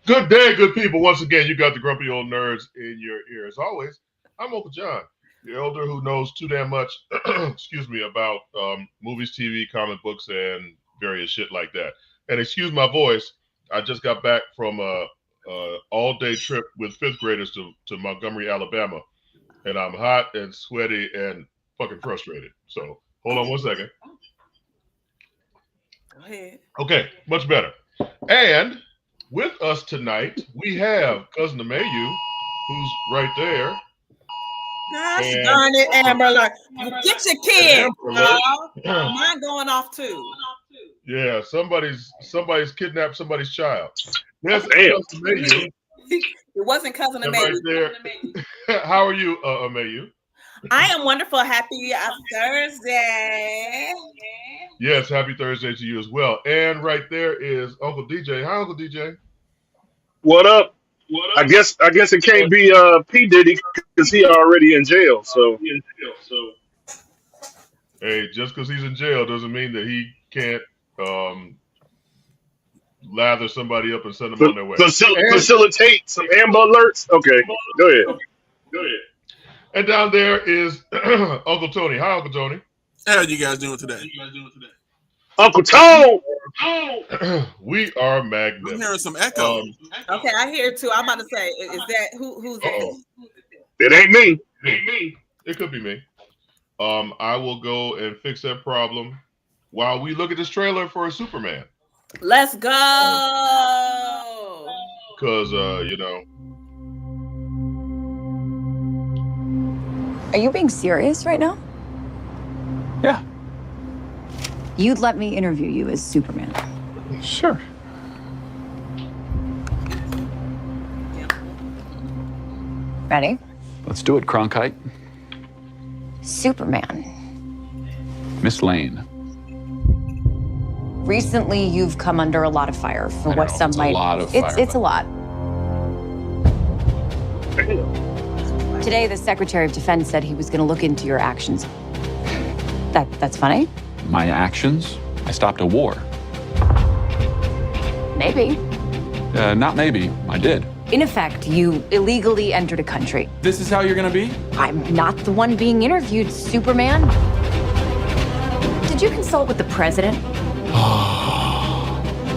Good day, good people. Once again, you got the grumpy old nerds in your ear. As always, I'm Uncle John, the elder who knows too damn much, excuse me, about movies, TV, comic books, and various shit like that. And excuse my voice, I just got back from a all-day trip with fifth graders to Montgomery, Alabama, and I'm hot and sweaty and fucking frustrated. So hold on one second. Go ahead. Okay, much better. And with us tonight, we have Cuzzin Amayou, who's right there. Gosh And- darn it, Amber Alert. Get your kid. Amber Alert. Mine going off too. Yeah, somebody's kidnapped somebody's child. Yes, Damn. Cuzzin Amayou. It wasn't Cuzzin And Amayou. right there. How are you, Amayou? I am wonderful. Happy Thursday. Yes, happy Thursday to you as well. And right there is Uncle DJay. Hi, Uncle DJay. What up? I guess it can't be P Diddy because he already in jail. So Hey, just because he's in jail doesn't mean that he can't lather somebody up and send them on their way. facilitate some Amber Alerts. Okay, go ahead. And down there is Uncle Tony. Hi, Uncle Tony. How are you guys doing today? Uncle Tone. We are I'm magnificent. hearing some echo. Okay, I hear it too. I'm about to say, is that who's Uh-oh. It ain't me. It could be me. I will go and fix that problem while we look at this trailer for Superman. Let's go. Because, you know, Are you being serious right now? Yeah, You'd let me interview you as Superman. sure. Ready? Let's do it, Cronkite. Superman. Miss Lane. Recently, you've come under a lot of fire for I what know, some it's a might. lot of fire, It's a but- lot. Today, the Secretary of Defense said he was going to look into your actions. That's funny? My actions? I stopped a war. Maybe. Not maybe. I did. In effect, you illegally entered a country. This is how you're gonna be? I'm not the one being interviewed, Superman. Did you consult with the president?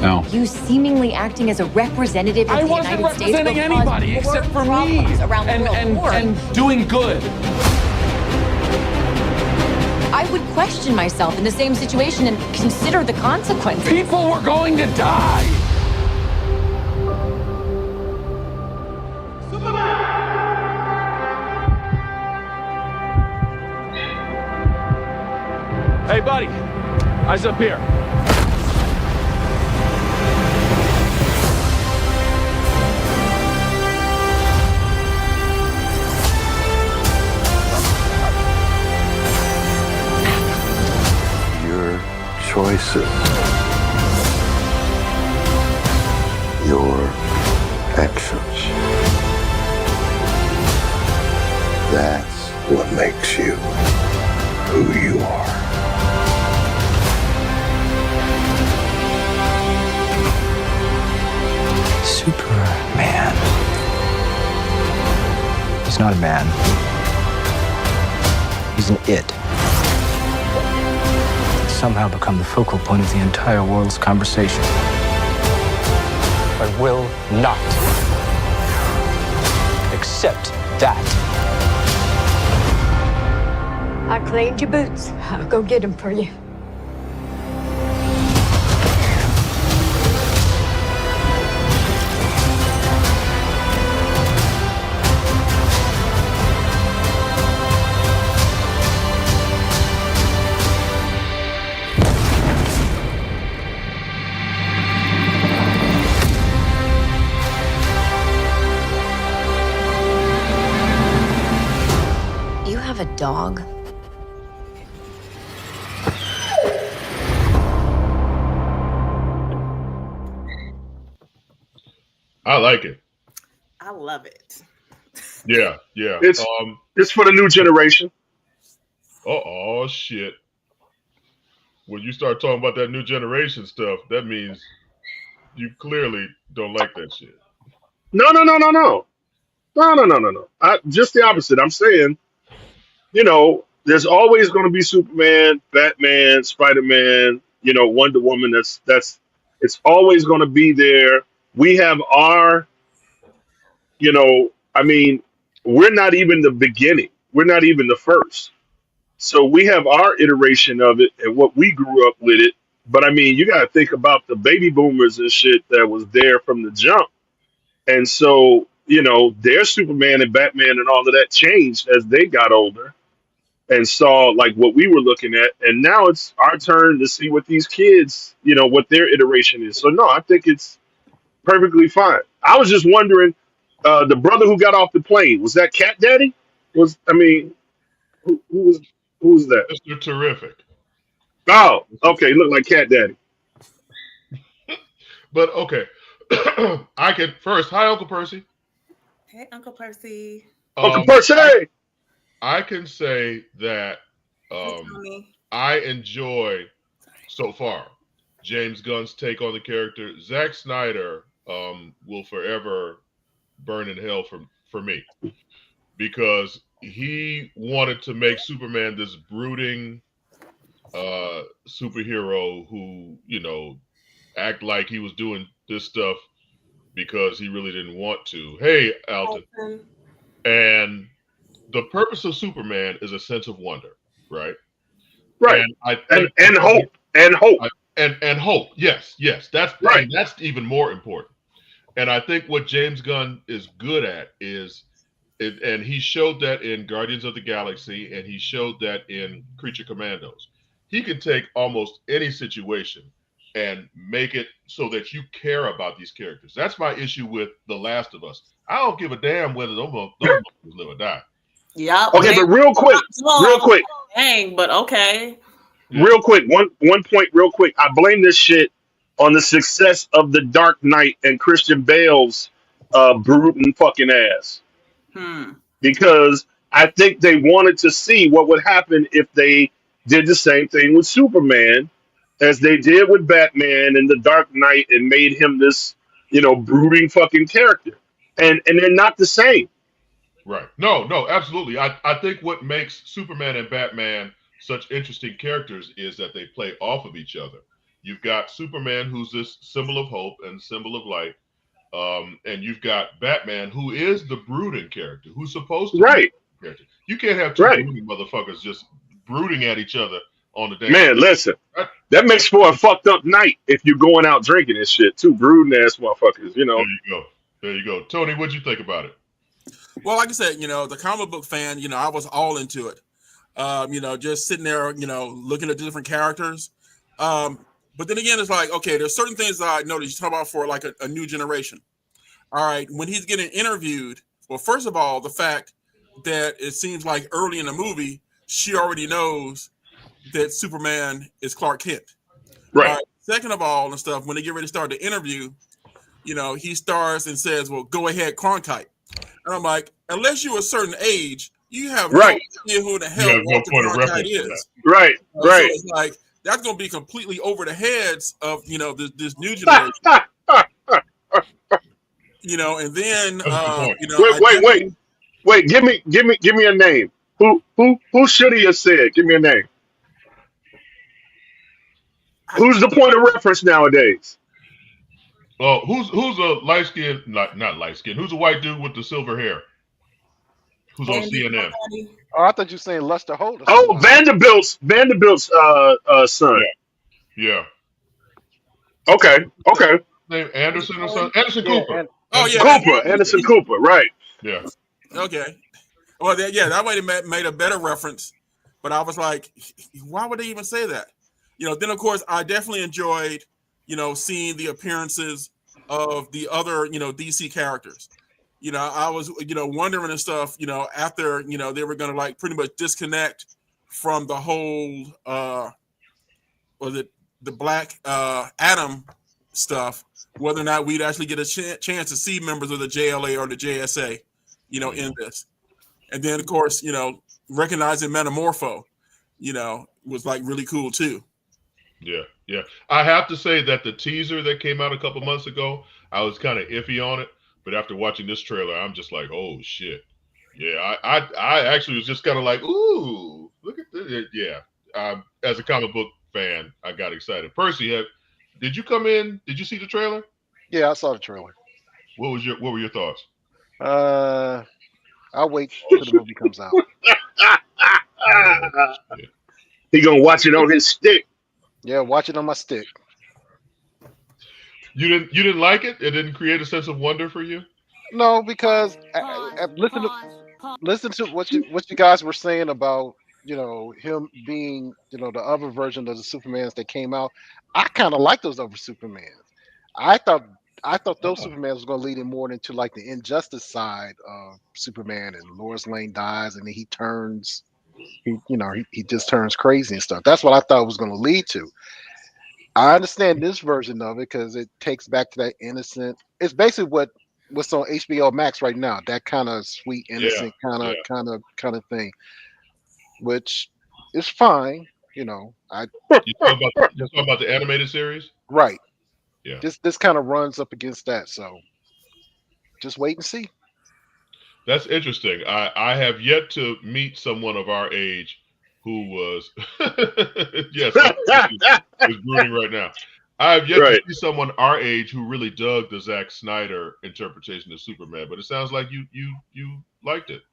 No. You seemingly acting as a representative of I the wasn't United States will representing cause anybody more except for me. problems around the world. More. And doing good. I would question myself in the same situation and consider the consequences. People were going to die. Hey, buddy. Eyes up here. Your choices, your actions. That's what makes you who you are. Superman. He's not a man. He's an it. He's somehow become the focal point of the entire world's conversation. I will not accept that. I cleaned your boots. I'll go get them for you. You have a dog? I like it. I love it. Yeah. It's for the new generation. Oh shit. When you start talking about that new generation stuff, that means you clearly don't like that shit. No, no, no, no, no. No, no, no, no, no. Just the opposite. I'm saying, there's always going to be Superman, Batman, Spider-Man, Wonder Woman. It's always going to be there. We have our, I mean, we're not even the beginning. We're not even the first. So we have our iteration of it and what we grew up with it. But I mean, you got to think about the baby boomers and shit that was there from the jump. And so, their Superman and Batman and all of that changed as they got older and saw like what we were looking at. And now it's our turn to see what these kids, what their iteration is. So no, I think it's perfectly fine. I was just wondering, the brother who got off the plane, was that Cat Daddy? Who was that? Mr. Terrific. Oh, okay, looked like Cat Daddy. But okay. I can first. Hi, Uncle Percy. Hey, Uncle Percy. Uncle Percy. I can say that I enjoy so far James Gunn's take on the character. Zack Snyder will forever burn in hell for me because he wanted to make Superman this brooding superhero who, act like he was doing this stuff because he really didn't want to. Hey, Alton. And the purpose of Superman is a sense of wonder, right? Right. And hope. And hope. And hope. Yes. That's right. That's even more important. And I think what James Gunn is good at is, and he showed that in Guardians of the Galaxy, and he showed that in Creature Commandos. He can take almost any situation and make it so that you care about these characters. That's my issue with The Last of Us. I don't give a damn whether those live or die. Yeah. Okay, but real quick. Dang, but okay. Real quick, one point, real quick. I blame this shit on the success of The Dark Knight and Christian Bale's brooding fucking ass. Because I think they wanted to see what would happen if they did the same thing with Superman as they did with Batman and The Dark Knight and made him this, brooding fucking character. And they're not the same. Right. No, absolutely. I think what makes Superman and Batman such interesting characters is that they play off of each other. You've got Superman, who's this symbol of hope and symbol of light. And you've got Batman, who is the brooding character, who's supposed to be the character. You can't have two brooding motherfuckers just brooding at each other on the day. Man, listen, that makes for a fucked up night if you're going out drinking and shit. Two brooding ass motherfuckers, There you go. Tony, what'd you think about it? Well, like I said, the comic book fan, I was all into it. Just sitting there, looking at the different characters. But then again, it's like, okay, there's certain things that I noticed you talk about for like a new generation. All right, when he's getting interviewed, well, first of all, the fact that it seems like early in the movie, she already knows that Superman is Clark Kent. Right. Second of all, and stuff, when they get ready to start the interview, he starts and says, well, go ahead, Cronkite. And I'm like, unless you're a certain age, you have no idea who the hell Walter Cronkite is. Right. So it's like, that's going to be completely over the heads of, this new generation. And then, wait, give me a name. Who should he have said? Give me a name. Who's the point of reference nowadays? Well, who's a light skin? Not light skin. Who's a white dude with the silver hair? Who's on CNN? Oh, I thought you were saying Lester Holder. Oh, Vanderbilt's son. Yeah. Okay. Name Anderson or something? Anderson Cooper. Anderson Cooper. Right. Yeah. Okay. Well, that might have made a better reference, but I was like, why would they even say that? Then of course I definitely enjoyed, seeing the appearances of the other, DC characters. I was, wondering and stuff, after, they were going to like pretty much disconnect from the whole, was it the Black Adam stuff, whether or not we'd actually get a chance to see members of the JLA or the JSA, in this. And then, of course, recognizing Metamorpho, was like really cool too. Yeah. I have to say that the teaser that came out a couple months ago, I was kind of iffy on it. But after watching this trailer, I'm just like, oh shit. Yeah, I actually was just kind of like, ooh, look at this. Yeah, as a comic book fan, I got excited. Percy, did you come in? Did you see the trailer? Yeah, I saw the trailer. What were your thoughts? I'll wait till the movie comes out. He gonna watch it on his stick. Yeah, watch it on my stick. You didn't like it? It didn't create a sense of wonder for you? No, because I listen to what you guys were saying about him being the other version of the Supermans that came out. I kind of like those other Supermans. I thought those Supermans was going to lead him more into like the injustice side of Superman, and Lois Lane dies, and then he turns, he just turns crazy and stuff. That's what I thought it was going to lead to. I understand this version of it because it takes back to that innocent. It's basically what's on HBO Max right now. That kind of sweet, innocent kind of thing, which is fine. You talking about the animated series, right? Yeah. This kind of runs up against that, so just wait and see. That's interesting. I have yet to meet someone of our age who was yes, is brooding right now. I have yet to see someone our age who really dug the Zack Snyder interpretation of Superman, but it sounds like you liked it.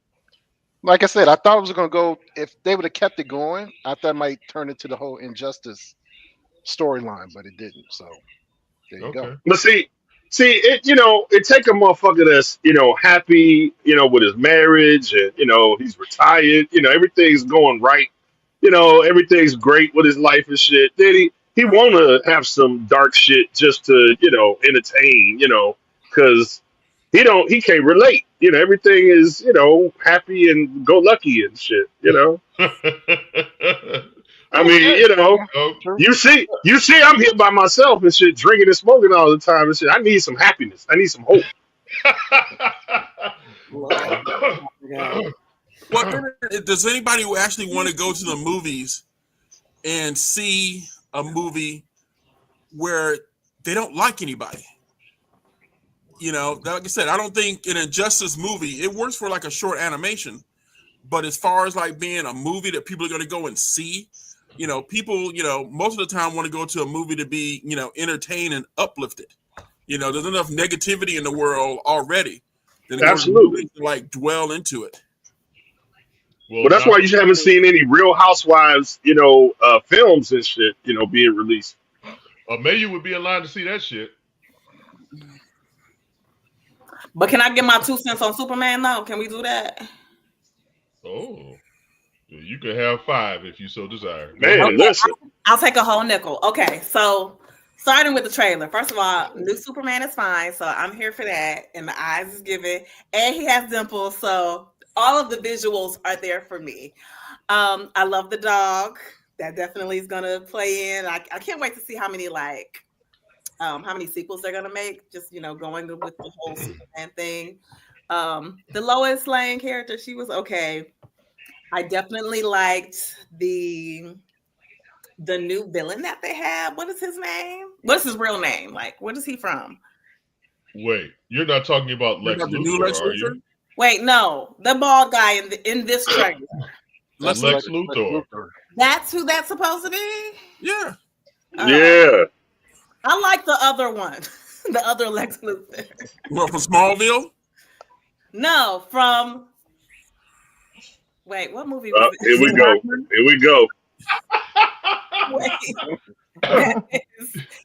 Like I said, I thought it was going to go, if they would have kept it going, I thought it might turn into the whole Injustice storyline, but it didn't. So there you go. But see, it it take a motherfucker that's happy, with his marriage, and he's retired, everything's going right, everything's great with his life and shit. Then he want to have some dark shit just to entertain, because he can't relate. Everything is happy and go lucky and shit. I mean, you see, I'm here by myself and shit, drinking and smoking all the time and shit. I need some happiness. I need some hope. Well, does anybody who actually want to go to the movies and see a movie where they don't like anybody? Like I said, I don't think an Injustice movie, it works for like a short animation, but as far as like being a movie that people are going to go and see, people, most of the time want to go to a movie to be, entertained and uplifted. There's enough negativity in the world already. Absolutely. To like dwell into it. Well, that's why you haven't seen any Real Housewives, films and shit, being released. Amayou would be in line to see that shit. But can I get my 2 cents on Superman though? Can we do that? Oh, you can have 5 if you so desire. Man, okay, listen. I'll take a whole nickel. Okay, so starting with the trailer. First of all, new Superman is fine, so I'm here for that. And the eyes is giving, and he has dimples, so all of the visuals are there for me. I love the dog. That definitely is gonna play in. I can't wait to see how many sequels they're gonna make. Just going with the whole Superman thing. The Lois Lane character, she was okay. I definitely liked the new villain that they have. What is his name? What is his real name? Like, what is he from? Wait, you're not talking about Lex Luthor, are you? Wait, no, the bald guy in this trailer. Lex Luthor. That's who that's supposed to be? Yeah. Yeah. I like the other one. The other Lex Luthor. Well, from Smallville? No, from... Wait, what movie was it? Here we go. Here we go.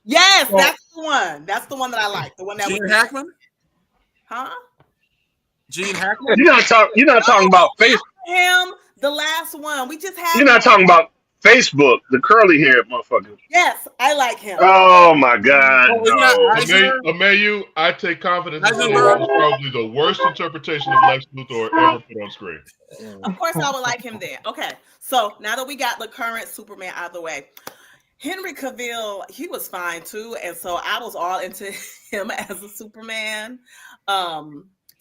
Yes, that's the one. That's the one that I like. The one that Gene Hackman? Huh? Gene Hackman? You're not talking about Facebook. Him, the last one. We just had. You're not talking about Facebook, the curly haired motherfucker. Yes, I like him. Oh my God! No. Amayou, I take confidence in saying that was probably the worst interpretation of Lex Luthor ever put on screen. Of course, I would like him then. Okay, so now that we got the current Superman out of the way, Henry Cavill, he was fine too, and so I was all into him as a Superman.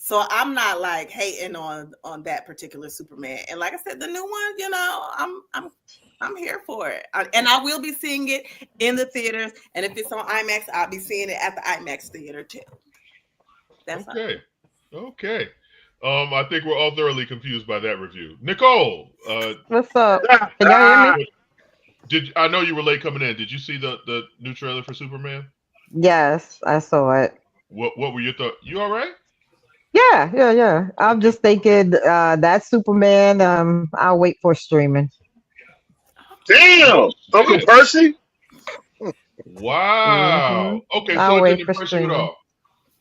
So I'm not like hating on that particular Superman. And like I said, the new one, I'm here for it. And I will be seeing it in the theaters. And if it's on IMAX, I'll be seeing it at the IMAX theater too. That's all. Okay. I think we're all thoroughly confused by that review. Nicole, what's up? Can y'all hear me? I know you were late coming in. Did you see the new trailer for Superman? Yes, I saw it. What were your thoughts? You all right? Yeah. I'm just thinking that Superman. I'll wait for streaming. Damn, Uncle Percy. Wow. Okay, I'll so it wait didn't for impress you at streaming. all.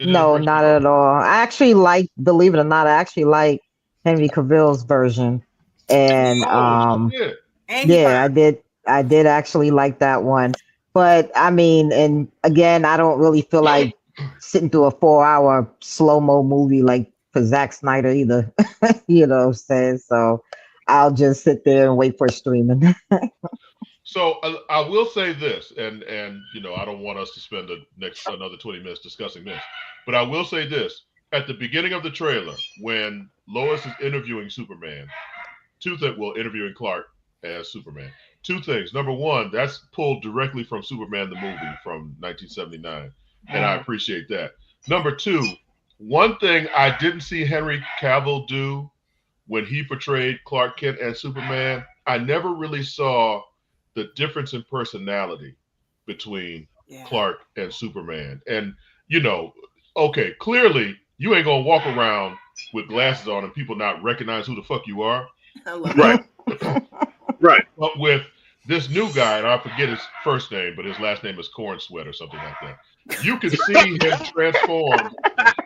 No, not at all. I actually like, believe it or not, I actually like Henry Cavill's version, and yeah, I did actually like that one. But I mean, and again, I don't really feel like sitting through a 4-hour slow-mo movie like for Zack Snyder either. You know what I'm saying? So I'll just sit there and wait for streaming. So I will say this, and you know, I don't want us to spend the next another 20 minutes discussing this, but I will say this. At the beginning of the trailer, when Lois is interviewing Superman, interviewing Clark as Superman. Two things. Number one, that's pulled directly from Superman the movie from 1979, and I appreciate that. Number two, one thing I didn't see Henry Cavill do when he portrayed Clark Kent as Superman, I never really saw the difference in personality between Clark and Superman. And, you know, okay, clearly you ain't gonna walk around with glasses on and people not recognize who the fuck you are. Right. Right. But with this new guy, and I forget his first name, but his last name is Corn Sweat or something like that. You can see him transform.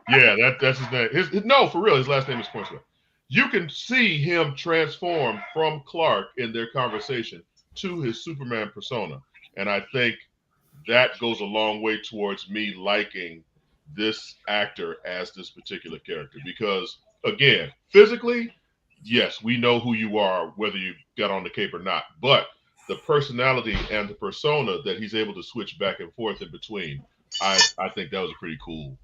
Yeah, that's his name. No, for real, his last name is Corn Sweat. You can see him transform from Clark in their conversation to his Superman persona. And I think that goes a long way towards me liking this actor as this particular character. Because, again, physically, yes, we know who you are, whether you got on the cape or not. But the personality and the persona that he's able to switch back and forth in between, I think that was a pretty cool.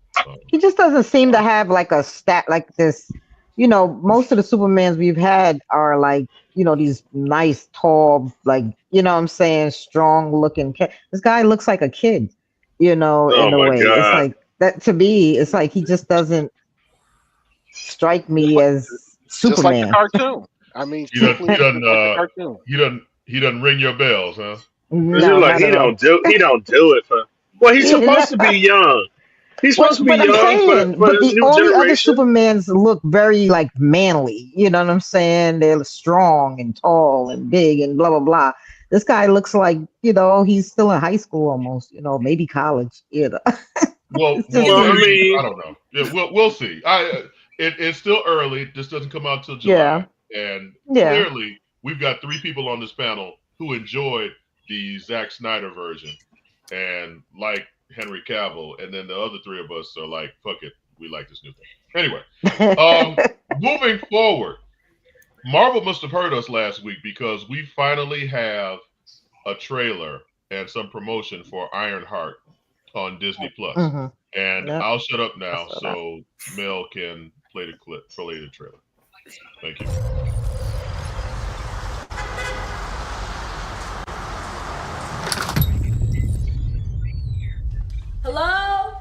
He just doesn't seem to have like a stat like this. You know, most of the Supermans we've had are like, you know, these nice, tall, like, you know what I'm saying, strong looking. This guy looks like a kid, you know, in a way. God. It's like that to me. It's like he just doesn't strike me as Superman. Just like the cartoon. I mean, he doesn't ring your bells, huh? No, like he don't do it for. Well, he's supposed to be young. He's supposed to be young, but the new all the other generation. Supermans look very like manly. You know what I'm saying? They're strong and tall and big and blah blah blah. This guy looks like, you know, he's still in high school almost. You know, maybe college. You know. Well, I mean, I don't know. Yeah, we'll see. It's still early. This doesn't come out till July, and clearly we've got 3 people on this panel who enjoyed the Zack Snyder version and like Henry Cavill, and then the other 3 of us are like, fuck it, we like this new thing. Anyway, moving forward, Marvel must have heard us last week because we finally have a trailer and some promotion for Ironheart on Disney Plus. And I'll shut up now so Mel can play the trailer. Thank you. Hello?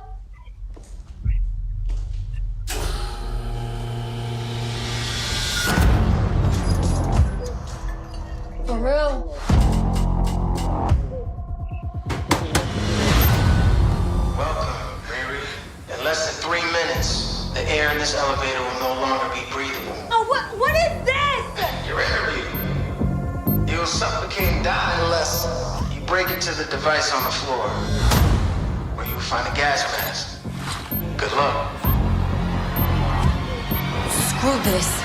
For real? Welcome, Riri. In less than 3 minutes, the air in this elevator will no longer be breathable. Oh, what is this? Your interview. You'll suffocate and die unless you break into the device on the floor, where you'll find a gas mask. Good luck. Screw this.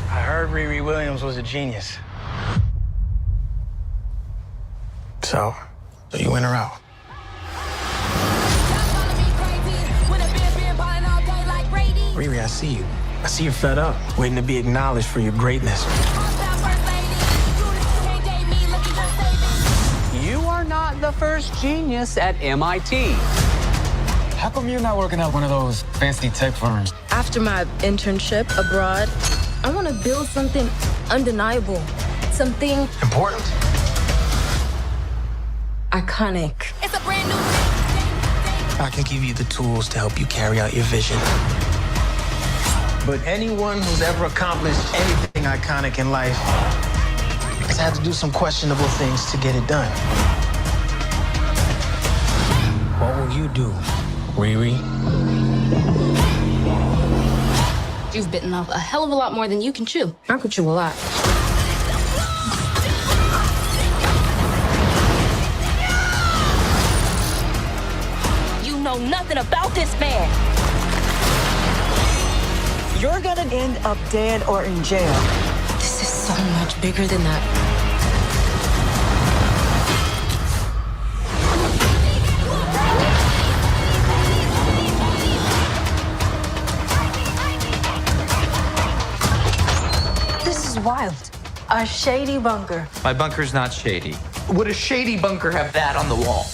I heard Riri Williams was a genius. So you in or out? Riri, I see you. I see you're fed up, waiting to be acknowledged for your greatness. You are not the first genius at MIT. How come you're not working at one of those fancy tech firms? After my internship abroad, I want to build something undeniable. Something Important? iconic. It's a brand new I can give you the tools to help you carry out your vision. But anyone who's ever accomplished anything iconic in life has had to do some questionable things to get it done. What will you do, Riri? You've bitten off a hell of a lot more than you can chew. I could chew a lot. You know nothing about this man. You're gonna end up dead or in jail. This is so much bigger than that. This is wild. A shady bunker. My bunker's not shady. Would a shady bunker have that on the wall?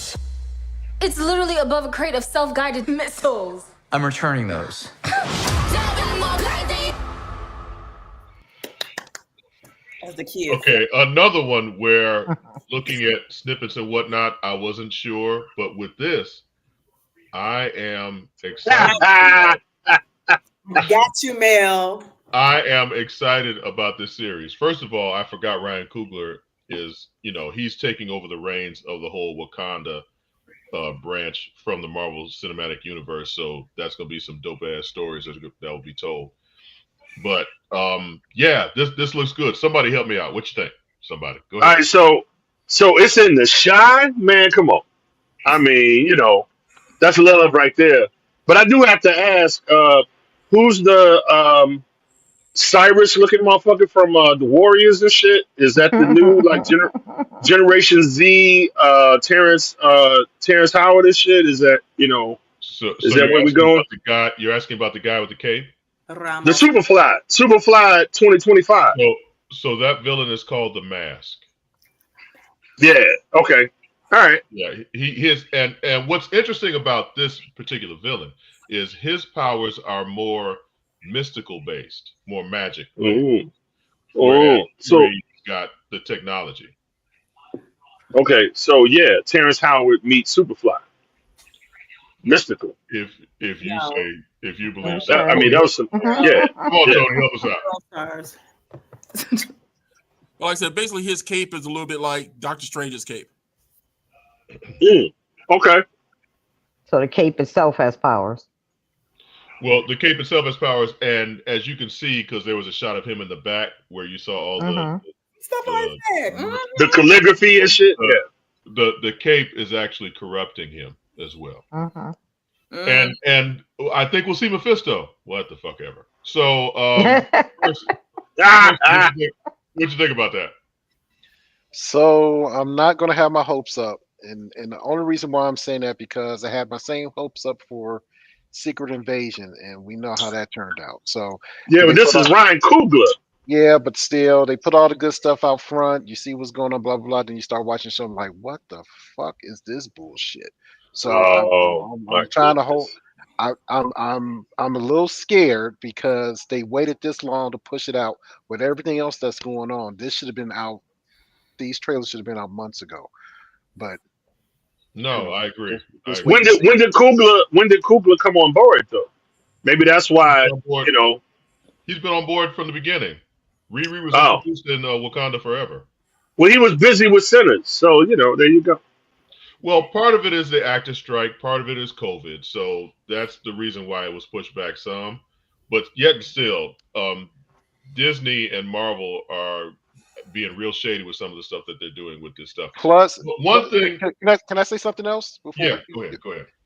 It's literally above a crate of self-guided missiles. I'm returning those. As the kids. Okay, another one where looking at snippets and whatnot, I wasn't sure, but with this, I am excited. Got you, Mel. I am excited about this series. First of all, I forgot Ryan Coogler is, he's taking over the reins of the whole Wakanda branch from the Marvel Cinematic Universe. So that's going to be some dope ass stories that will be told. But yeah, this looks good. Somebody help me out. What you think? Somebody go ahead. All right, so it's in the shine, man. Come on. I mean, that's love right there. But I do have to ask, who's the Cyrus looking motherfucker from the Warriors and shit? Is that the new Generation Z Terrence Howard and shit? Is that So is that where we going? You're asking about the guy with the cape? The Superfly 2025. So that villain is called the Mask. Yeah. Okay. All right. Yeah. And what's interesting about this particular villain is his powers are more mystical based, more magic. So he's got the technology. Okay. So yeah, Terrence Howard meets Superfly. Mystical. If you believe so. I mean, that was some. Yeah. Come on, Tony, help us out. Well, like I said, basically his cape is a little bit like Doctor Strange's cape. Okay. So the cape itself has powers. Well, the cape itself has powers, and as you can see, because there was a shot of him in the back where you saw all the calligraphy and shit. The cape is actually corrupting him as well. And I think we'll see Mephisto. What the fuck ever. So, what'd you think about that? So I'm not going to have my hopes up, and the only reason why I'm saying that because I had my same hopes up for Secret Invasion, and we know how that turned out. So yeah, but this is Ryan Coogler. Yeah, but still, they put all the good stuff out front. You see what's going on, blah blah blah. Then you start watching something like, what the fuck is this bullshit? So I'm trying to hold. I'm a little scared because they waited this long to push it out with everything else that's going on. This should have been out. These trailers should have been out months ago. But no, I agree. When did Coogler come on board though? Maybe that's why he's been on board from the beginning. Riri was introduced in Wakanda Forever. Well, he was busy with Sinners, so there you go. Well, part of it is the actor strike. Part of it is COVID. So that's the reason why it was pushed back some. But yet still, Disney and Marvel are being real shady with some of the stuff that they're doing with this stuff. Plus, one thing. Can I say something else? Go ahead.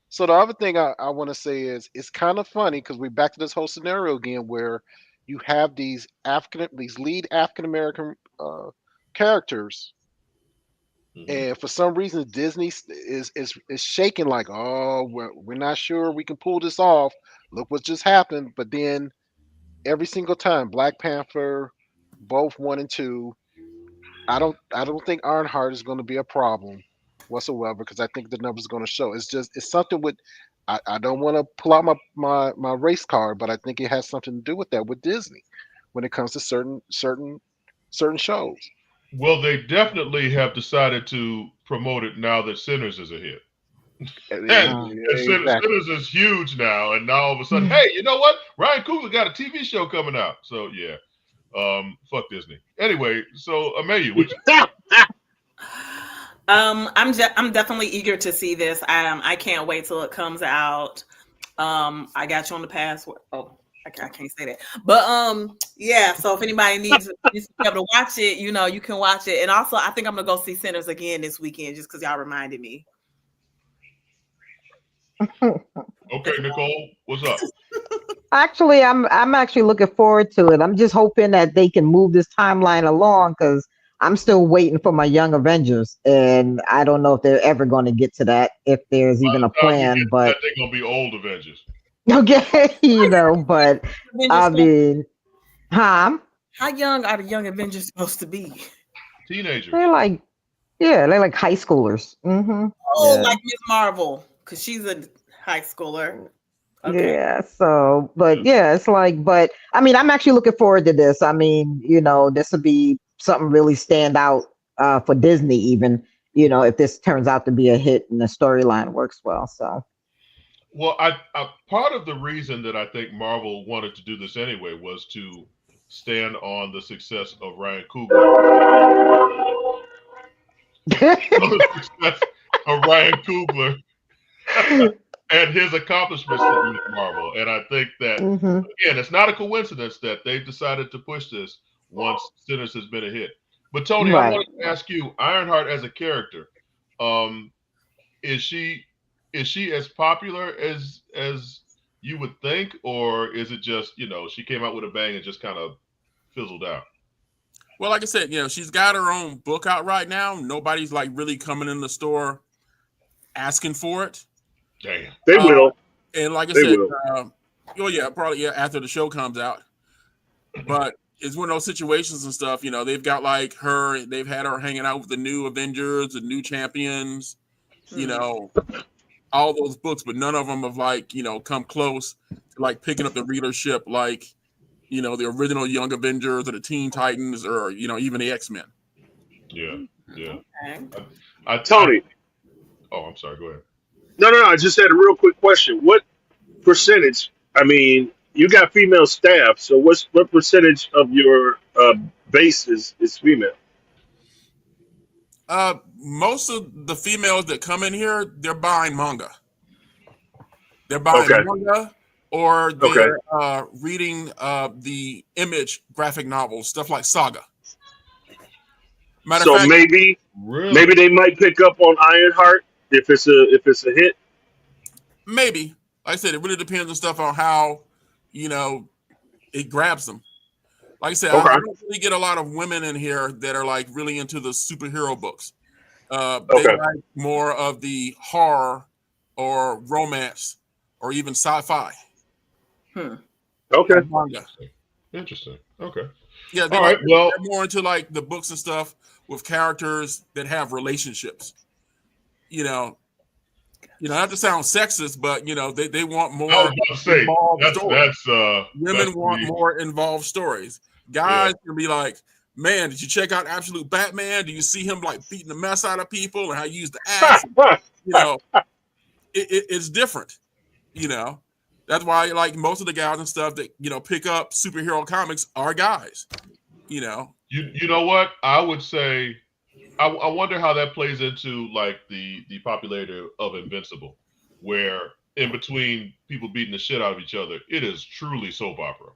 So the other thing I want to say is it's kind of funny because we're back to this whole scenario again where you have these lead African American characters. And for some reason, Disney is shaking like, oh, we're not sure we can pull this off. Look what just happened. But then every single time, Black Panther, both 1 and 2, I don't think Ironheart is going to be a problem whatsoever because I think the numbers are going to show. It's something with I don't want to pull out my race card, but I think it has something to do with that with Disney when it comes to certain shows. Well, they definitely have decided to promote it now that Sinners is a hit. Sinners is huge now, and now all of a sudden, hey, you know what? Ryan Coogler got a TV show coming out. So yeah, fuck Disney. Anyway, so Amayou, which I'm definitely eager to see this. I can't wait till it comes out. I got you on the password. Oh, I can't say that. But yeah. So if anybody needs to be able to watch it, you can watch it. And also, I think I'm gonna go see Sinners again this weekend just because y'all reminded me. Okay, Nicole, what's up? Actually, I'm actually looking forward to it. I'm just hoping that they can move this timeline along because I'm still waiting for my Young Avengers, and I don't know if they're ever going to get to that, if there's even a plan. But they're gonna be old Avengers. Okay, but I mean, How young are the Young Avengers supposed to be? Teenagers. They're like high schoolers. Mm-hmm. Oh, like Miss Marvel, because she's a high schooler. Okay. Yeah. So, but yeah, it's like, but I mean, I'm actually looking forward to this. I mean, this would be something really stand out for Disney, even if this turns out to be a hit and the storyline works well. So. Well, I part of the reason that I think Marvel wanted to do this anyway was to stand on the success of Ryan Coogler. The success of Ryan Coogler and his accomplishments with Marvel. And I think that, again, it's not a coincidence that they've decided to push this once Sinners has been a hit. But Tony, I wanted to ask you, Ironheart as a character, is she as popular as you would think, or is it just, she came out with a bang and just kind of fizzled out? Well, like I said, she's got her own book out right now. Nobody's like really coming in the store asking for it. Damn. They will. And like I said, probably after the show comes out. But it's one of those situations and stuff, they've got like they've had her hanging out with the new Avengers, the new champions, all those books, but none of them have come close to like picking up the readership like, the original Young Avengers or the Teen Titans or, even the X-Men. Yeah. Okay. Tony. I'm sorry. Go ahead. No. I just had a real quick question. What percentage? I mean, you got female staff, so what percentage of your base is female? Most of the females that come in here, they're buying manga. They're buying manga, or they're reading the Image graphic novels, stuff like Saga. So maybe they might pick up on Ironheart if it's a hit. Maybe, like I said, it really depends on stuff on how it grabs them. Like I said, I don't really get a lot of women in here that are like really into the superhero books. They like more of the horror or romance or even sci-fi. Okay. Manga. Interesting. Okay. Yeah. They're more into like the books and stuff with characters that have relationships. Not to sound sexist, but they want more involved stories. Women want more involved stories. Guys can be like, man, did you check out Absolute Batman? Do you see him like beating the mess out of people and how he used the axe? It's different. That's why like most of the guys and stuff that pick up superhero comics are guys. You know what? I would say I wonder how that plays into like the popularity of Invincible, where in between people beating the shit out of each other, it is truly soap opera.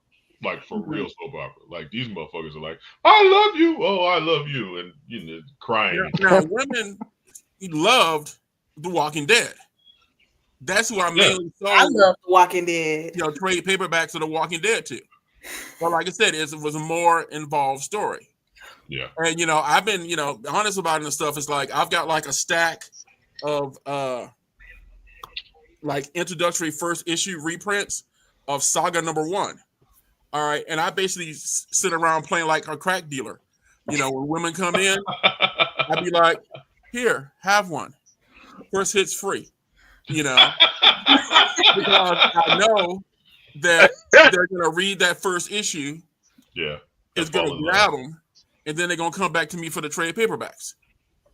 Like for real soap opera. Like these motherfuckers are like, I love you. Oh, I love you. And crying. Now women loved The Walking Dead. That's who I mainly saw. I love The Walking Dead. Trade paperbacks of The Walking Dead too. But like I said, it was a more involved story. Yeah. And I've been, honest about it and stuff. It's like I've got like a stack of like introductory first issue reprints of Saga #1. All right. And I basically sit around playing like a crack dealer. When women come in, I'd be like, here, have one. First hit's free. you know, because I know that they're going to read that first issue. Yeah. It's going to grab them, and then they're going to come back to me for the trade paperbacks.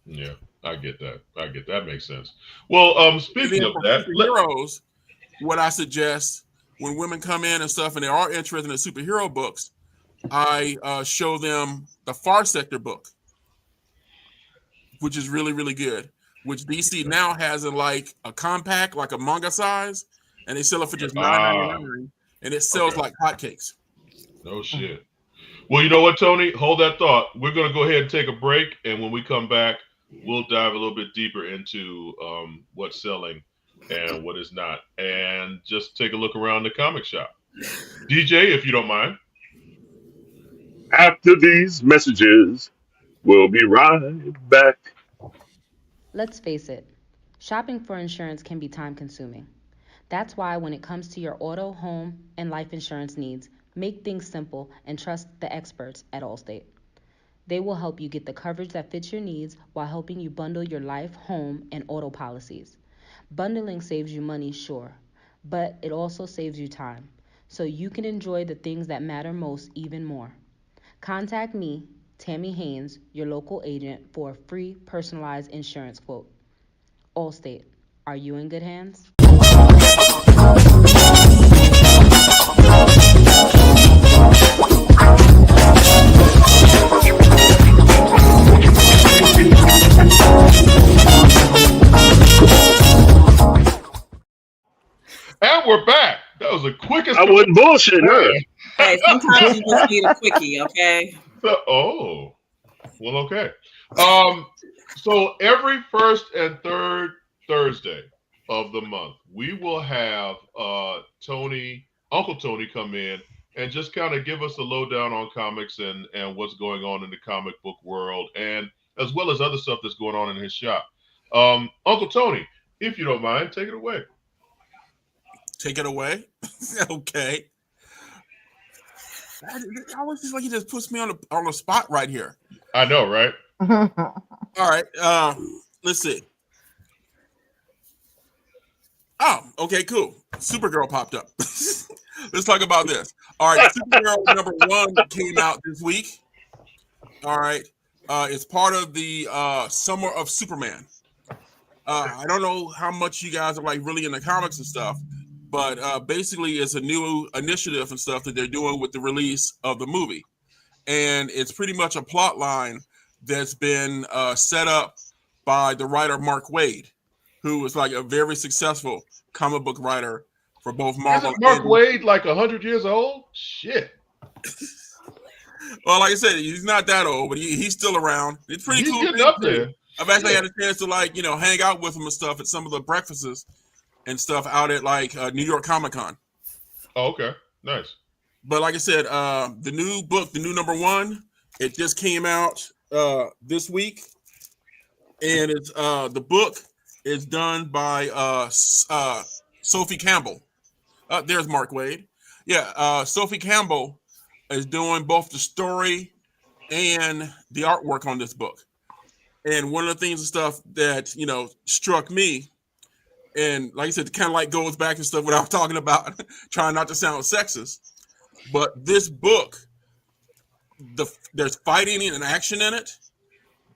Yeah, I get that. That makes sense. Well, speaking of that, superheroes, what I suggest when women come in and stuff, and they are interested in the superhero books, I show them the Far Sector book, which is really, really good, which DC now has in like a compact, like a manga size, and they sell it for just $9.99, and it sells like hotcakes. No shit. Well, you know what, Tony? Hold that thought. We're going to go ahead and take a break, and when we come back, we'll dive a little bit deeper into what's selling and what is not, and just take a look around the comic shop. DJ, if you don't mind. After these messages, we'll be right back. Let's face it, shopping for insurance can be time-consuming. That's why when it comes to your auto, home, and life insurance needs, make things simple and trust the experts at Allstate. They will help you get the coverage that fits your needs while helping you bundle your life, home, and auto policies. Bundling saves you money, sure, but it also saves you time, so you can enjoy the things that matter most even more. Contact me, Tammy Haynes, your local agent, for a free personalized insurance quote. Allstate, are you in good hands? And we're back. That was the quickest. I wasn't bullshitting, huh? Hey, sometimes you just need a quickie, okay? Well, okay. So every first and third Thursday of the month, we will have Uncle Tony come in and just kind of give us a lowdown on comics and what's going on in the comic book world, and as well as other stuff that's going on in his shop. Uncle Tony, if you don't mind, take it away. Take it away? Okay. I always just like he just puts me on the spot right here. I know, right? All right. Let's see. Oh, okay, cool. Supergirl popped up. Let's talk about this. All right, Supergirl #1 came out this week. All right. It's part of the Summer of Superman. I don't know how much you guys are like really into comics and stuff, but basically it's a new initiative and stuff that they're doing with the release of the movie. And it's pretty much a plot line that's been set up by the writer Mark Waid, who was like a very successful comic book writer for both Marvel. Isn't Mark Waid like 100 years old? Shit. Well, like I said, he's not that old, but he's still around. It's pretty cool. Getting up there. I've actually had a chance to hang out with him and stuff at some of the breakfasts and stuff out at New York Comic Con. Oh, okay. Nice. But like I said, the new book, the new #1, it just came out this week. And it's the book is done by Sophie Campbell. There's Mark Waid. Yeah, Sophie Campbell is doing both the story and the artwork on this book. And one of the things and stuff that, struck me, and like I said, it kind of goes back and stuff what I was talking about, trying not to sound sexist. But this book, there's fighting and action in it.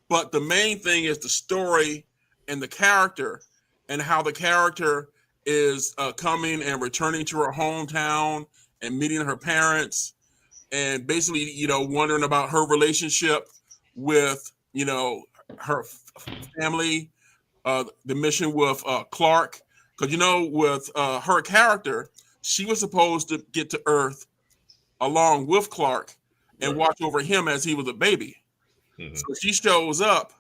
But the main thing is the story and the character, and how the character is coming and returning to her hometown and meeting her parents, and basically, wondering about her relationship with, her family, the mission with Clark. Because, with her character, she was supposed to get to Earth along with Clark and watch over him as he was a baby. Mm-hmm. So she shows up,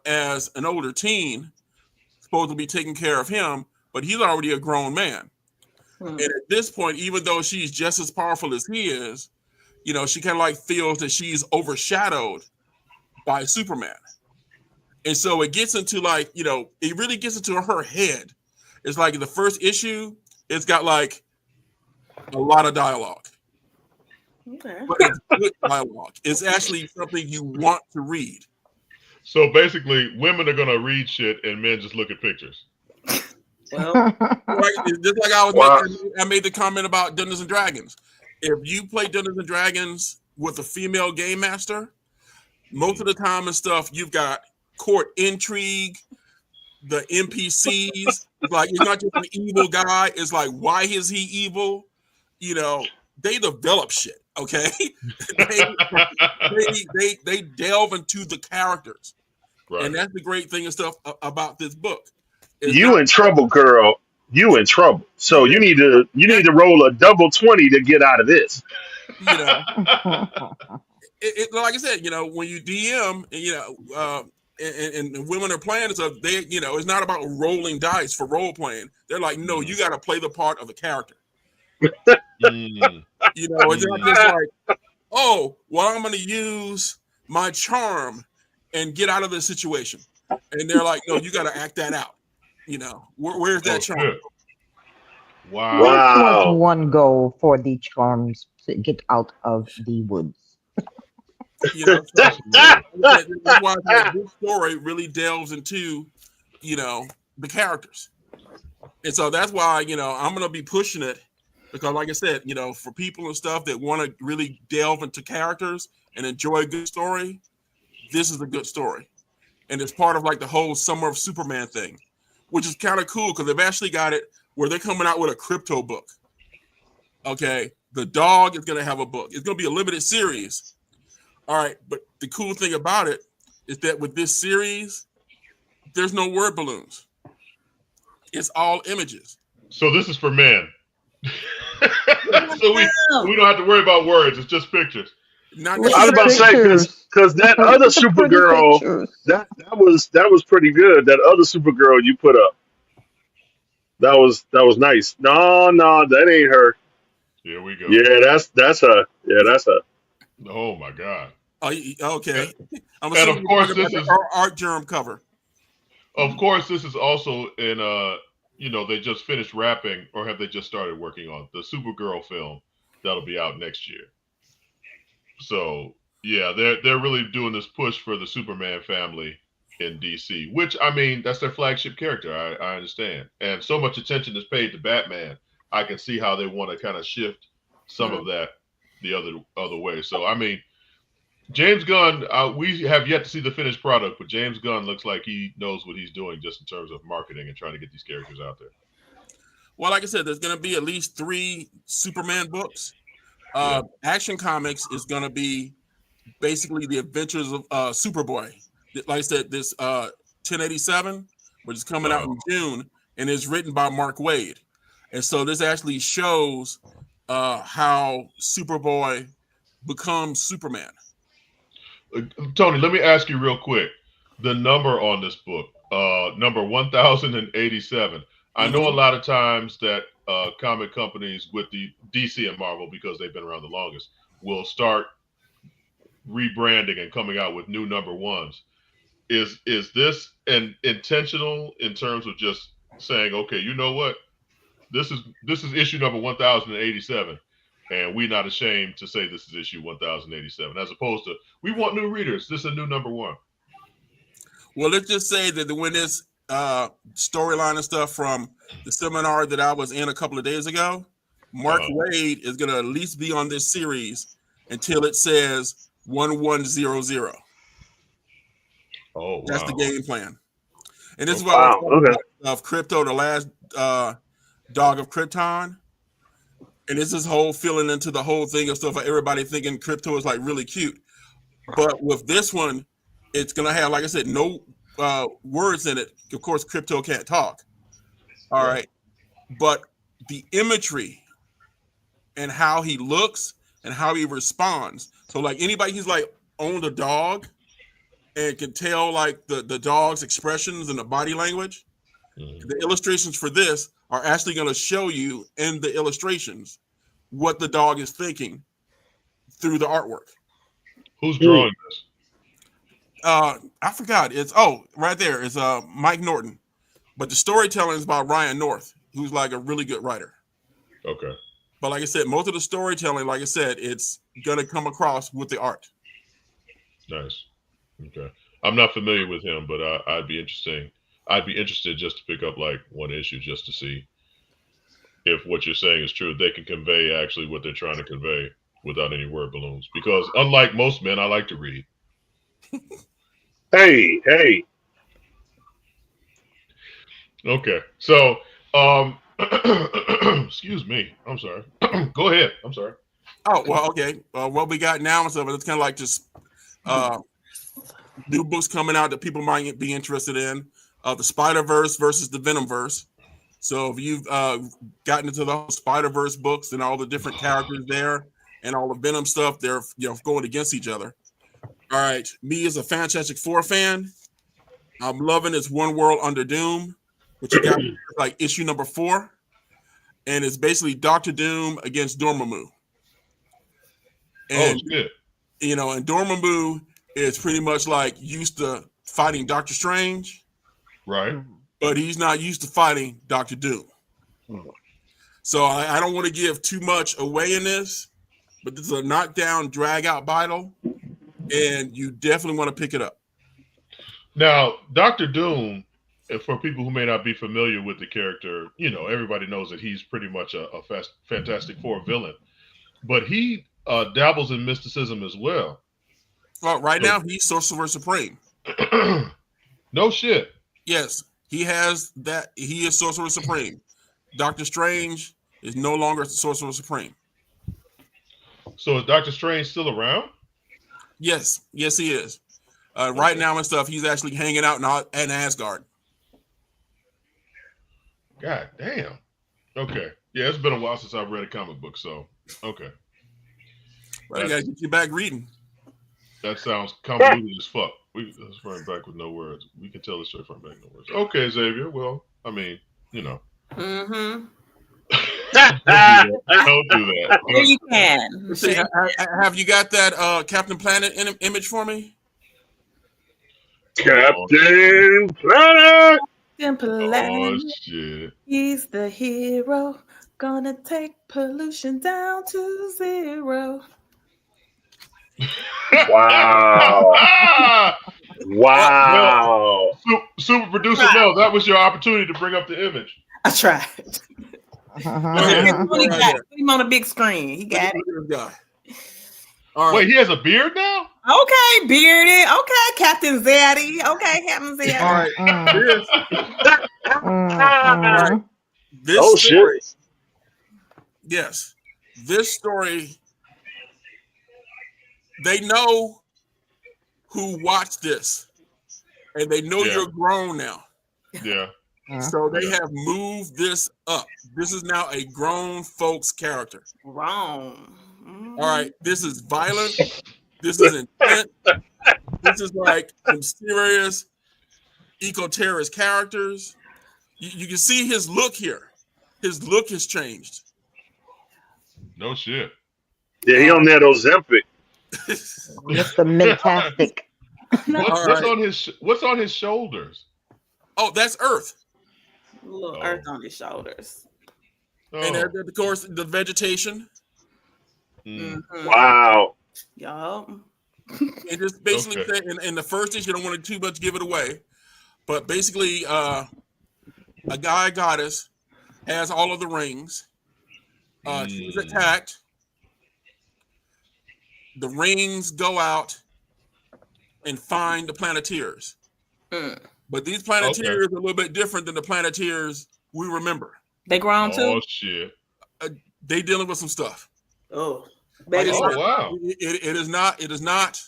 as an older teen, supposed to be taking care of him, but he's already a grown man. And at this point, even though she's just as powerful as he is, she kind of feels that she's overshadowed by Superman. And so it gets into it really gets into her head. It's like the first issue, it's got a lot of dialogue. Okay. But it's good dialogue. It's actually something you want to read. So basically, women are going to read shit and men just look at pictures. Well, just like I was Wow. I made the comment about Dungeons and Dragons. If you play Dungeons and Dragons with a female game master, most of the time and stuff, you've got court intrigue, the NPCs. Like, it's not just an evil guy. It's like, why is he evil? You know, they develop shit. Okay, they delve into the characters, Right. and that's the great thing and stuff about this book. You in trouble, girl. You in trouble. So you need to roll a double 20 to get out of this. You know, like I said, you know, when you DM, you know, and women are playing and stuff, they, you know, it's not about rolling dice for role playing. They're like, no, you got to play the part of the character. You know, it's not just like, oh, well, I'm going to use my charm and get out of this situation. And they're like, no, you got to act that out. You know, where's that charm? Good. Wow. That was one goal for the charms to get out of the woods. You know, so that's why this story really delves into, you know, the characters. And so that's why, you know, I'm going to be pushing it because, like I said, you know, for people and stuff that want to really delve into characters and enjoy a good story, this is a good story. And it's part of like the whole Summer of Superman thing, which is kind of cool because they've actually got it where they're coming out with a crypto book. Okay. The dog is going to have a book. It's going to be a limited series. All right. But the cool thing about it is that with this series, there's no word balloons. It's all images. So this is for men. So we don't have to worry about words. It's just pictures. I was about to say because that other Supergirl that was pretty good. That other Supergirl you put up, that was nice. No, that ain't her. Here we go. Yeah, that's her. Yeah, that's her. Oh my God. Okay. And of course, this is art germ cover. Of course, this is also in you know, they just finished wrapping, or have they just started working on the Supergirl film that'll be out next year. So yeah, they're really doing this push for the Superman family in DC, which, I mean, that's their flagship character. I understand, and so much attention is paid to Batman. I can see how they want to kind of shift some of that the other way. So I mean, James Gunn, we have yet to see the finished product, but James Gunn looks like he knows what he's doing just in terms of marketing and trying to get these characters out there. Well, like I said, there's going to be at least 3 Superman books. Action Comics is going to be basically the adventures of Superboy. Like I said, this 1087, which is coming out in June, and is written by Mark Waid. And so this actually shows how Superboy becomes Superman. Tony, let me ask you real quick. The number on this book, number 1087. I know a lot of times that comic companies with the DC and Marvel, because they've been around the longest, will start rebranding and coming out with new number ones. Is this an intentional in terms of just saying, okay, you know what? This is issue number 1087. And we're not ashamed to say this is issue 1087, as opposed to, we want new readers. This is a new number 1. Well, let's just say that when this storyline and stuff from the seminar that I was in a couple of days ago, Mark Waid is going to at least be on this series until it says 1100. Oh, wow. That's the game plan. And this is what I was talking about of Crypto, the last dog of Krypton. And this is whole feeling into the whole thing of stuff like everybody thinking Crypto is like really cute. But with this one, it's going to have, like I said, no words in it. Of course, Crypto can't talk. All right. But the imagery and how he looks and how he responds. So like anybody who's like owned a dog and can tell like the dog's expressions and the body language, the illustrations for this are actually going to show you in the illustrations what the dog is thinking through the artwork. Who's drawing this? I forgot. It's right there. It's Mike Norton. But the storytelling is by Ryan North, who's like a really good writer. Okay. But like I said, most of the storytelling, like I said, it's gonna come across with the art. Nice. Okay. I'm not familiar with him, but I'd be interesting I'd be interested just to pick up like one issue just to see if what you're saying is true. They can convey actually what they're trying to convey without any word balloons. Because unlike most men, I like to read. Hey. Okay, so excuse me. I'm sorry. Go ahead. I'm sorry. Oh well, okay. What we got now and stuff. It's kind of like just new books coming out that people might be interested in. The Spider-Verse versus the Venom-verse. So if you've gotten into the Spider-Verse books and all the different characters there and all the Venom stuff, they're going against each other. All right, me as a Fantastic Four fan, I'm loving this One World Under Doom, which you got like issue number 4, and it's basically Dr. Doom against Dormammu. And shit. And Dormammu is pretty much like used to fighting Doctor Strange. Right. But he's not used to fighting Dr. Doom. So I don't want to give too much away in this, but this is a knockdown, drag-out battle, and you definitely want to pick it up. Now, Dr. Doom, for people who may not be familiar with the character, everybody knows that he's pretty much a Fantastic Four villain. But he dabbles in mysticism as well. Well, now he's Sorcerer Supreme. No shit. Yes, he has that. He is Sorcerer Supreme. Doctor Strange is no longer Sorcerer Supreme. So is Doctor Strange still around? Yes, he is. Right now and stuff, he's actually hanging out in Asgard. God damn. Okay. Yeah, it's been a while since I've read a comic book, so okay. I gotta get you back reading. That sounds convoluted as fuck. Let's run back with no words. We can tell the story from back no words. Okay, Xavier. Well, I mean, Mm-hmm. Don't do that. Yeah, you can. See, have you got that Captain Planet image for me? Captain Planet. Oh shit! He's the hero, gonna take pollution down to 0. Wow! Wow! Super producer Mel, that was your opportunity to bring up the image. I tried. Put him on a big screen. He got it. All right. Wait, he has a beard now? Okay, bearded. Okay, Captain Zaddy. Okay, Captain Zaddy. All right. This story, shit. Yes. This story, they know who watched this, and they know you're grown now. Yeah. So they have moved this up. This is now a grown folks character. Wrong. All right. This is violent. This is intense. This is like some serious eco-terrorist characters. You can see his look here. His look has changed. No shit. Yeah, he on that Ozempic. Mr. Mentastic. What's on his shoulders? Oh, that's Earth. A little earth on his shoulders. And of course, the vegetation. Mm-hmm. Wow. Yo. And just basically say, in the first issue, you don't want to too much give it away, but basically, a goddess has all of the rings. She's attacked. The rings go out and find the Planeteers. But these Planeteers are a little bit different than the Planeteers we remember. They grown too? Oh shit. They dealing with some stuff. Oh. Wow. It is not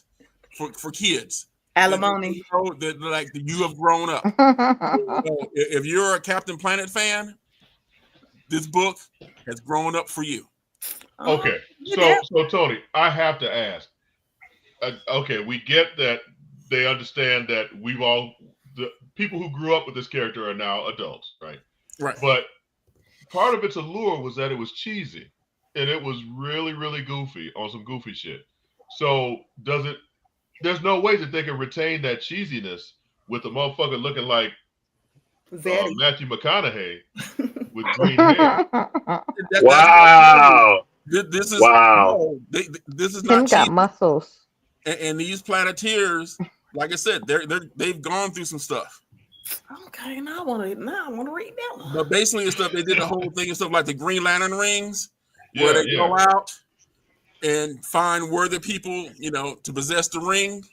for kids. Alimony. Like you have grown up. So if you're a Captain Planet fan, this book has grown up for you. Okay. So Tony, I have to ask. Okay, we get that they understand that the people who grew up with this character are now adults, right? Right. But part of its allure was that it was cheesy and it was really, really goofy on some goofy shit. So there's no way that they can retain that cheesiness with the motherfucker looking like Matthew McConaughey with green hair. Wow. This is this is Tim not got cheap. muscles. And these Planeteers, like I said, they've gone through some stuff. Okay, now I want to read that one. But basically, and stuff, they did the whole thing and stuff like the Green Lantern rings, where they go out and find worthy people, to possess the ring,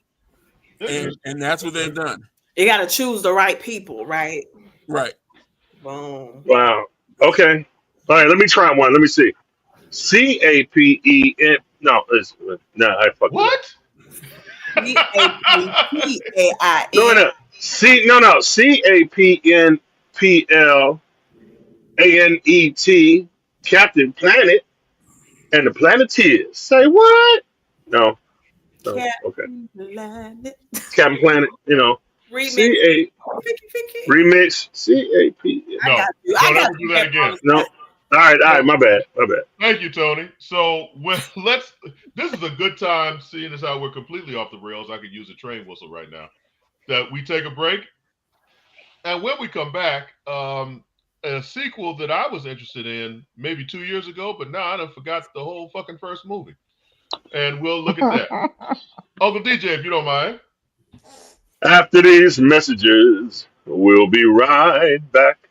and that's what they've done. You got to choose the right people, right? Right. Boom. Wow. Okay. All right. Let me try one. Let me see. CAPEN. No, I fucked what? CAPPAIN. No. CAPNPLANET. Captain Planet and the Planeteers. Say what? No. Okay. Captain Planet. Remix. Remix. CAP. No. Don't ever do that again. No. All right. My bad. Thank you, Tony. So this is a good time, seeing as how we're completely off the rails. I could use a train whistle right now. That we take a break, and when we come back, a sequel that I was interested in maybe 2 years ago, but now I done forgot the whole fucking first movie, and we'll look at that. Uncle DJay, if you don't mind. After these messages, we'll be right back.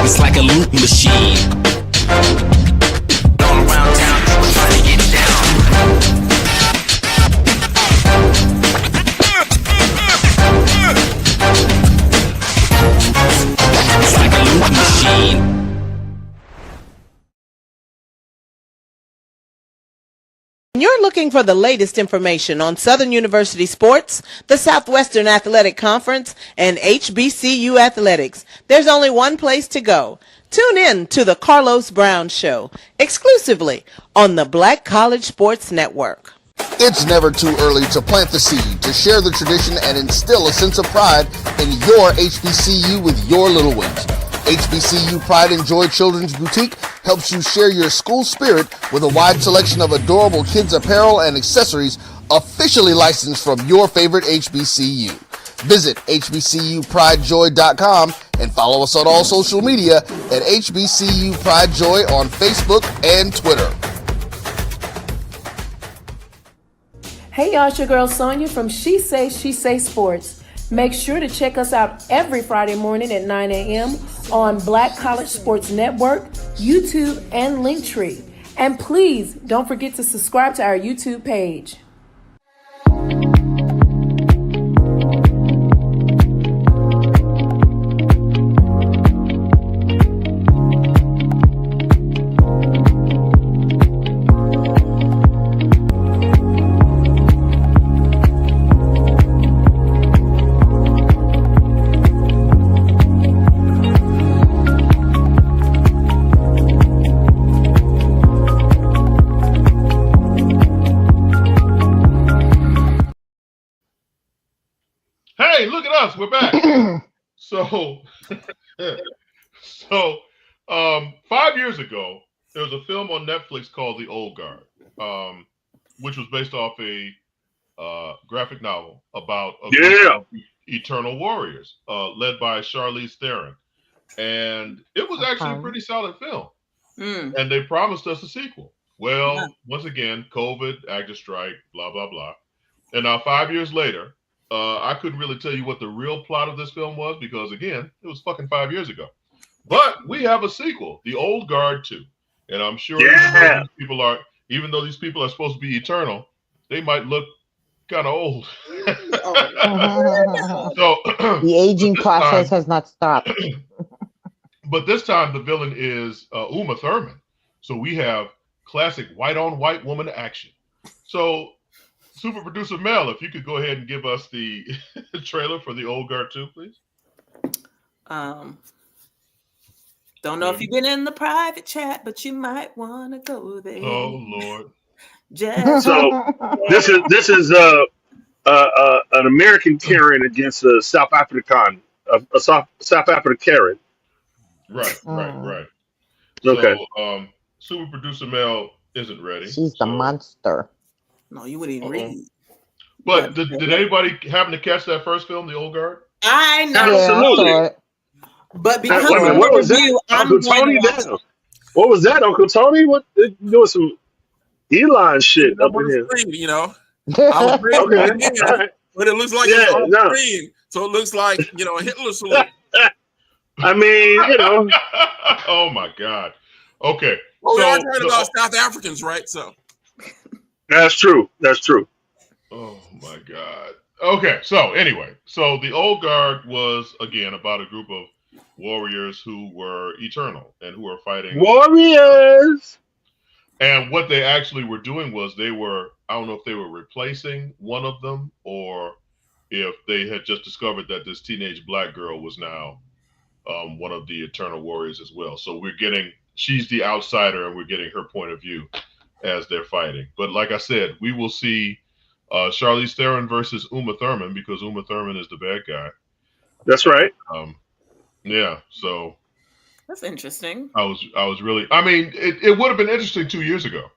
It's like a loop machine. All around town, people trying to get down. It's like a loop machine. You're looking for the latest information on Southern University sports, the Southwestern Athletic Conference, and HBCU athletics. There's only one place to go. Tune in to the Carlos Brown Show, exclusively on the Black College Sports Network. It's never too early to plant the seed, to share the tradition, and instill a sense of pride in your HBCU with your little ones. HBCU Pride and Joy Children's Boutique helps you share your school spirit with a wide selection of adorable kids apparel and accessories officially licensed from your favorite HBCU. Visit hbcupridejoy.com and follow us on all social media at HBCU Pride Joy on Facebook and Twitter. Hey y'all, it's your girl Sonia from She Say Sports. Make sure to check us out every Friday morning at 9 a.m. on Black College Sports Network, YouTube, and Linktree. And please don't forget to subscribe to our YouTube page. Hey, look at us. We're back. So 5 years ago, there was a film on Netflix called The Old Guard, which was based off a graphic novel about a group of Eternal Warriors, led by Charlize Theron. And it was actually a pretty solid film. And they promised us a sequel. Well, once again, COVID, actor strike, blah, blah, blah. And now 5 years later, I couldn't really tell you what the real plot of this film was because, again, it was fucking 5 years ago. But we have a sequel, The Old Guard 2. And I'm sure even though these people are supposed to be eternal, they might look kind of old. So the aging process has not stopped. But this time the villain is Uma Thurman. So we have classic white-on-white woman action. So Super Producer Mel, if you could go ahead and give us the trailer for The Old Guard 2, please. Don't know if you've been in the private chat, but you might want to go there. Oh Lord! So this is an American Karen against a South African South African Karen. Right. Okay. So Super Producer Mel isn't ready. She's the monster. No, you wouldn't even read. But did anybody happen to catch that first film, The Old Guard? I know. Absolutely. But because what was that? Uncle Tony? What was that, Uncle Tony? What doing some? Elon shit up in here. Screen, you know, I was ready Okay. to begin, Right. but it looks like it's on screen, so it looks like a Hitler salute. I mean, Oh my God. Okay. Well, we So are talking about South Africans, right? So that's true. That's true. Oh my God. Okay. So anyway, the Old Guard was again about a group of warriors who were eternal and who were fighting warriors. And what they actually were doing was I don't know if they were replacing one of them or if they had just discovered that this teenage black girl was now one of the Eternal Warriors as well. So she's the outsider and we're getting her point of view as they're fighting. But like I said, we will see Charlize Theron versus Uma Thurman because Uma Thurman is the bad guy. That's right. Yeah, so that's interesting. I was really. I mean, it would have been interesting 2 years ago.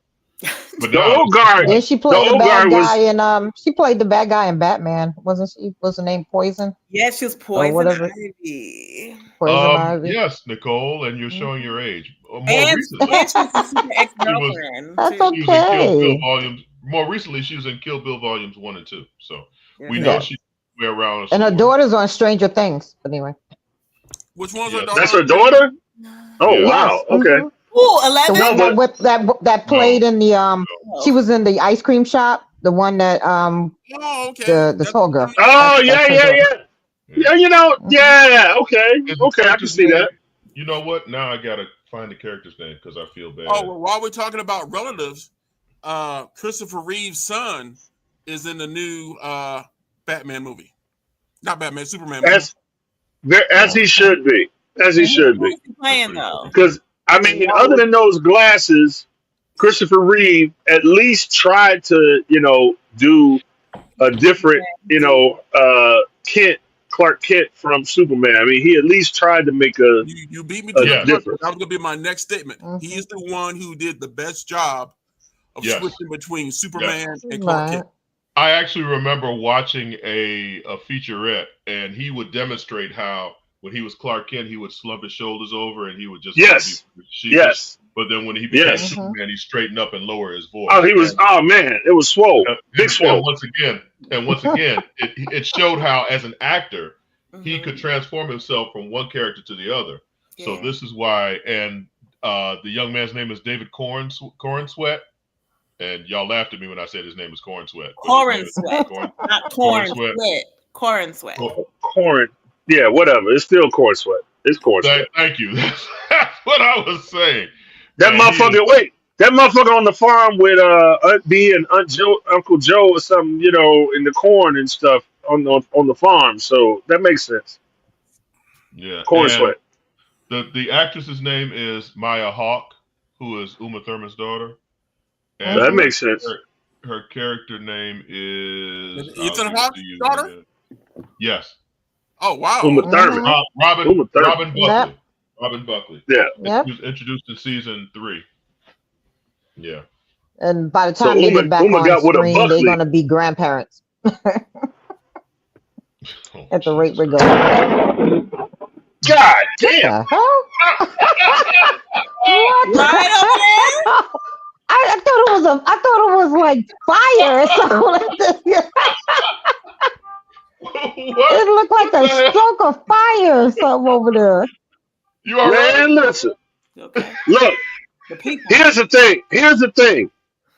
But the Old Guard. Yeah, she played the bad guy in she played the bad guy in Batman, wasn't she? Was her name Poison? Yeah, she was Poison Ivy. Poison Ivy. Yes, Nicole, and you're showing your age. More And recently, she was a super ex-girlfriend. That's she was in Kill okay. Bill volumes. More recently, she was in Kill Bill volumes 1 and 2. So we know she's around. And her daughter's on Stranger Things. But anyway. Which one's her daughter? That's her daughter? Oh Yes. wow. Okay. Ooh, 11. The one that played in the she was in the ice cream shop. The one that the tall girl. Oh yeah. Yeah. Okay. I can see that. You know what? Now I gotta find the character's name because I feel bad. Oh, well, while we're talking about relatives, Christopher Reeve's son is in the new Batman movie. Not Batman, Superman movie. As he should be. As he should be. Who's he playing though? Because I mean, other than those glasses, Christopher Reeve at least tried to, do a different, Clark Kent from Superman. I mean, he at least tried to make you beat me to that. difference. That was gonna be my next statement. He is the one who did the best job of switching between Superman and Clark Kent. I actually remember watching a featurette, and he would demonstrate how when he was Clark Kent, he would slump his shoulders over, and he would just be sheepish. But then when he became Superman, he straightened up and lowered his voice. Oh, he was. Oh man, it was swole. Big swole. And once again, it showed how, as an actor, he could transform himself from one character to the other. Yeah. So this is why. And the young man's name is David Corn Sweat. And y'all laughed at me when I said his name is Corn Sweat. Corn Sweat, not Corn Sweat. Corn Sweat. Corn. Yeah, whatever. It's still Corn Sweat. It's Corn Sweat. Thank you. That's what I was saying. That motherfucker. That motherfucker on the farm with Aunt B and Uncle Joe or something, in the corn and stuff on the farm. So that makes sense. Yeah, Corn Sweat. The actress's name is Maya Hawke, who is Uma Thurman's daughter. And that makes sense. Her character name is Ethan Hawke's daughter. Yes. Oh wow. Uma Thurman. Robin Buckley. Yep. Robin Buckley. Yeah. Yep. She was introduced in season 3. Yeah. And by the time they get back on screen, they're going to be grandparents. At the rate we're going. God damn. I thought it was like fire or something. It looked like a stroke of fire or something over there. You all right? Listen. Okay. Look. Here's the thing.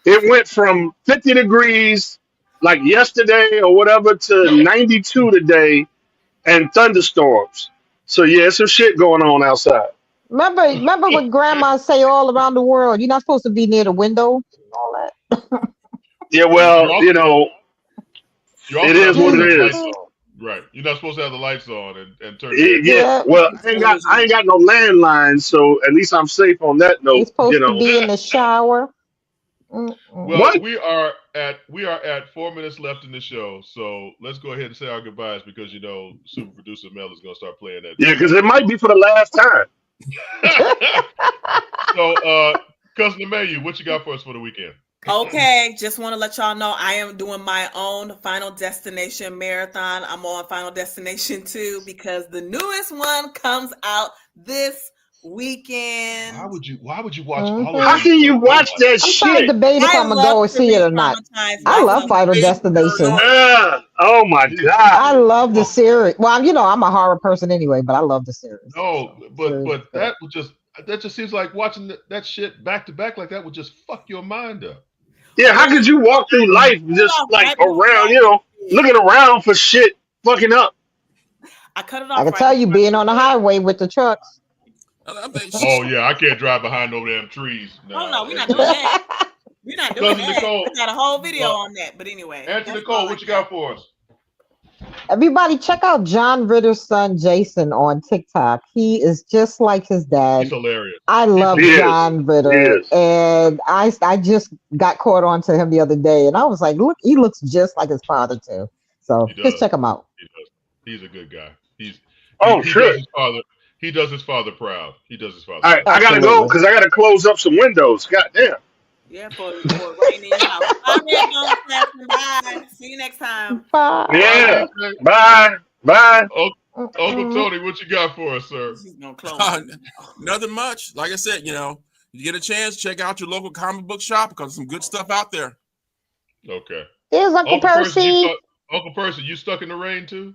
It went from 50 degrees like yesterday or whatever to 92 today and thunderstorms. So yeah, some shit going on outside. Remember what grandma say all around the world? You're not supposed to be near the window and all that. Yeah, well, it is what it is. Right. You're not supposed to have the lights on and turn well, I ain't got no landline, so at least I'm safe on that note. You're supposed to be in the shower. Well, what? we are at 4 minutes left in the show, so let's go ahead and say our goodbyes because super producer Mel is gonna start playing that. Yeah, because it might be for the last time. So, Cuzzin Amayou, what you got for us for the weekend? Okay, just want to let y'all know I am doing my own Final Destination marathon. I'm on Final Destination 2 because the newest one comes out this Weekend. Why would you watch all of How these? can you watch that I'm trying to shit? debate if I'm gonna go and see it or not. I love Final Destination. Oh my god! I love the series. Well, I'm a horror person anyway, but I love the series. No, but that just seems like watching that shit back to back like that would just fuck your mind up. Yeah, how could you walk through life just like around, looking around for shit fucking up? I cut it off. I can tell you, being on the highway with the trucks. Oh yeah, I can't drive behind no damn trees. Oh no, we're not doing that. We're not doing Cousin that. Nicole, I got a whole video on that. But anyway, Auntie Nicole, what you got for us? Everybody, check out John Ritter's son Jason on TikTok. He is just like his dad. He's hilarious. I love John Ritter, and I just got caught on to him the other day, and I was like, look, he looks just like his father too. So just check him out. He does. He's a good guy. He does his father proud. He does his father. All right, I gotta go because I gotta close up some windows. God damn. Yeah, for rainy house. Bye. See you next time. Bye. Yeah. Bye. Bye. Uncle Tony, what you got for us, sir? Nothing much. Like I said, you get a chance, check out your local comic book shop because there's some good stuff out there. Okay. Here's Uncle Percy. Uncle Percy, you stuck in the rain too?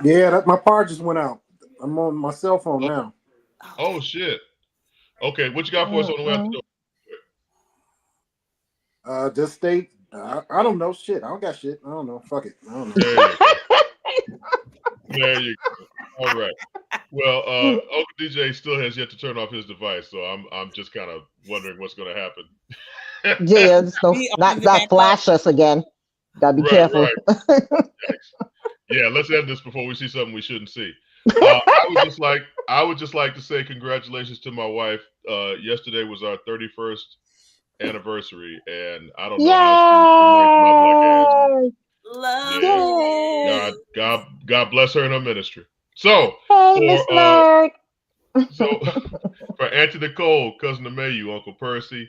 Yeah, my power just went out. I'm on my cell phone now. Oh shit. Okay, what you got for us on the way out the door? Just stay. I don't know shit. I don't got shit. I don't know. Fuck it. I don't know. There you go. All right. Well, Uncle DJay still has yet to turn off his device, so I'm just kind of wondering what's going to happen. Yeah, not flash us again. Gotta be careful. Right. Yeah, let's end this before we see something we shouldn't see. I would just like to say congratulations to my wife. Yesterday was our 31st anniversary, and I don't know how Love it. God bless her in her ministry. So for Auntie Nicole, Cuzzin Amayou, Uncle Percy,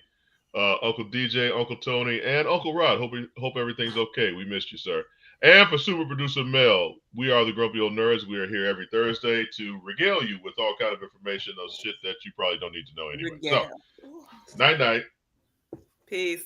Uncle DJay, Uncle Tony, and Uncle Rod. Hope everything's okay. We missed you, sir. And for super producer Mel, we are the Grumpy Old Nerds. We are here every Thursday to regale you with all kind of information of shit that you probably don't need to know anyway. So, night. Peace.